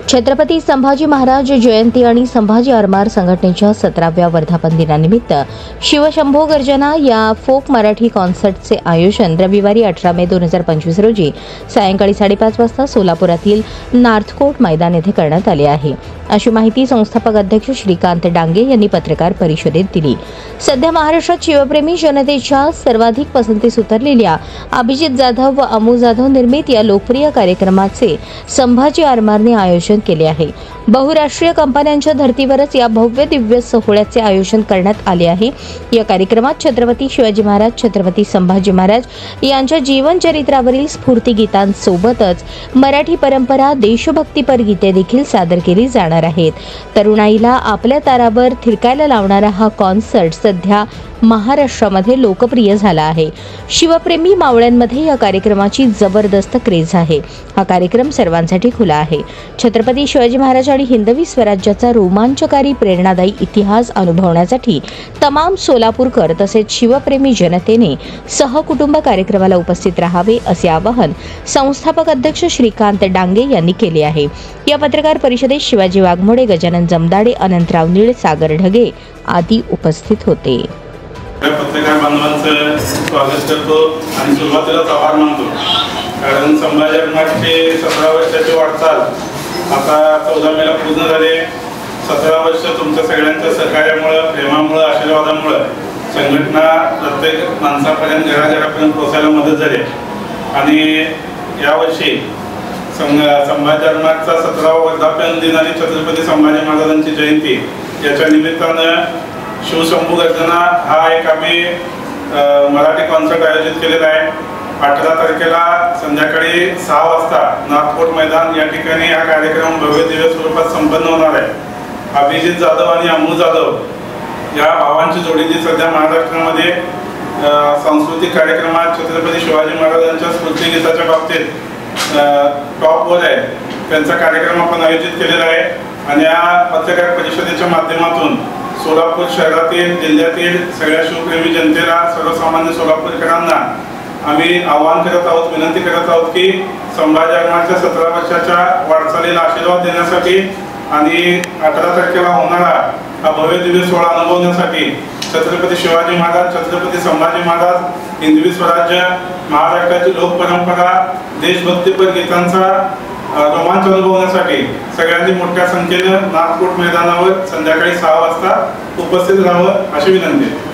छत्रपती संभाजी महाराज जयंती आणि संभाजी आरमार संघटनेच्या 17व्या वर्धापन दिनानिमित्त शिवशंभो गर्जना या फोक मराठी कॉन्सर्टचे आयोजन रविवारी 18 मे 2025 रोजी सायंकाळी 5:30 वाजता सोलापुरातील नॉर्थकोट मैदान येथे करण्यात आले आहे, अशी माहिती संस्थापक अध्यक्ष श्रीकांत डांगे यांनी पत्रकार परिषदेत दिली। सध्या महाराष्ट्रात शिवप्रेमी जनतेच्या सर्वाधिक पसंतीस उतरलेल्या अभिजित जाधव व अमू जाधव निर्मित या लोकप्रिय कार्यक्रमाचे संभाजी आरमारने आयोजन केले आहे। बहुराष्ट्रीय कंपन्यांच्या धर्तीवरच या भव्य दिव्य सोहळ्याचे आयोजन करण्यात आले आहे। या कार्यक्रमात छत्रपती शिवाजी महाराज, छत्रपती संभाजी महाराज यांच्या जीवन चरित्रावरील स्फूर्तिगीतांसोबतच मराठी परंपरा, देशभक्तीपर गीते देखील सादर केली जाणार आहेत। तरुणाईला आपल्या तारावर थिरकायला लावणारा हा कॉन्सर्ट सध्या महाराष्ट्रामध्ये लोकप्रिय झाला आहे। शिवप्रेमी मावळ्यांमध्ये या कार्यक्रमाची जबरदस्त क्रेज आहे। हा कार्यक्रम सर्वांसाठी खुला आहे। छत्रपती शिवाजी महाराज आणि हिंदवी स्वराज्याचा रोमांचकारी प्रेरणादायी इतिहास अनुभवण्यासाठी तमाम सोलापूरकर तसेच शिवप्रेमी जनतेने सहकुटुंब कार्यक्रमाला उपस्थित राहावे, असे आवाहन संस्थापक अध्यक्ष श्रीकांत डांगे यांनी केले आहे। या पत्रकार परिषदेत शिवाजी वाघमोडे, गजानन जमदाडे, अनंतराव नीळ, सागर ढगे आदी उपस्थित होते। पत्रकार बांधवांचं स्वागत करतो आणि सुरुवातीला आभार मानतो, कारण संभाजी आरमारचे 17 वर्षाची वाटचाल आता 14 मेला पूर्ण झाले। 17 वर्ष तुमच्या सगळ्यांच्या सहकार्यामुळे, प्रेमामुळे, आशीर्वादामुळे संघटना प्रत्येक माणसापर्यंत, घराघरापर्यंत पोहोचायला मदत झाली आणि यावर्षी संभाजी आरमारचा 17वा वर्धापन दिन आणि छत्रपती संभाजी महाराजांची जयंती याच्या निमित्तानं शिवशंभो गर्जना हा एक आम्ही मराठी कॉन्सर्ट आयोजित केलेला आहे। 18 तारखेला संध्याकाळी 6 वाजता नॉर्थकोट मैदान या ठिकाणी हा कार्यक्रम भव्य दिव्य स्वरूपात संपन्न होणार आहे। अभिजित जाधव आणि अमू जाधव या भावांची जोडी जी सध्या महाराष्ट्रामध्ये सांस्कृतिक कार्यक्रमात छत्रपती शिवाजी महाराजांच्या स्फूर्तिगीताच्या बाबतीत टॉपवर आहे, त्यांचा कार्यक्रम आपण आयोजित केलेला आहे। आणि या पत्रकार परिषदेच्या माध्यमातून सोलापूर शहरातील, जिल्ह्यातील सगळ्या शिवप्रेमी जनतेला, सर्वसामान्य सोलापूरकरांना आम्ही आवाहन करत आहोत, विनंती करत आहोत की संभाजी आरमारच्या 17 वर्षाच्या वाटचालीला आशीर्वाद देण्यासाठी आणि 18 तारखेला होणारा हा भव्य दिव्य सोहळा अनुभवण्यासाठी छत्रपती शिवाजी महाराज, छत्रपती संभाजी महाराज, हिंदवी स्वराज्य, महाराष्ट्राची लोकपरंपरा, देशभक्तीपर गीतांचा रोमांच अनुभवण्यासाठी सगळ्यांनी मोठ्या संख्येने नॉर्थकोट मैदानावर संध्याकाळी 6 वाजता उपस्थित राहावं, अशी विनंती आहे।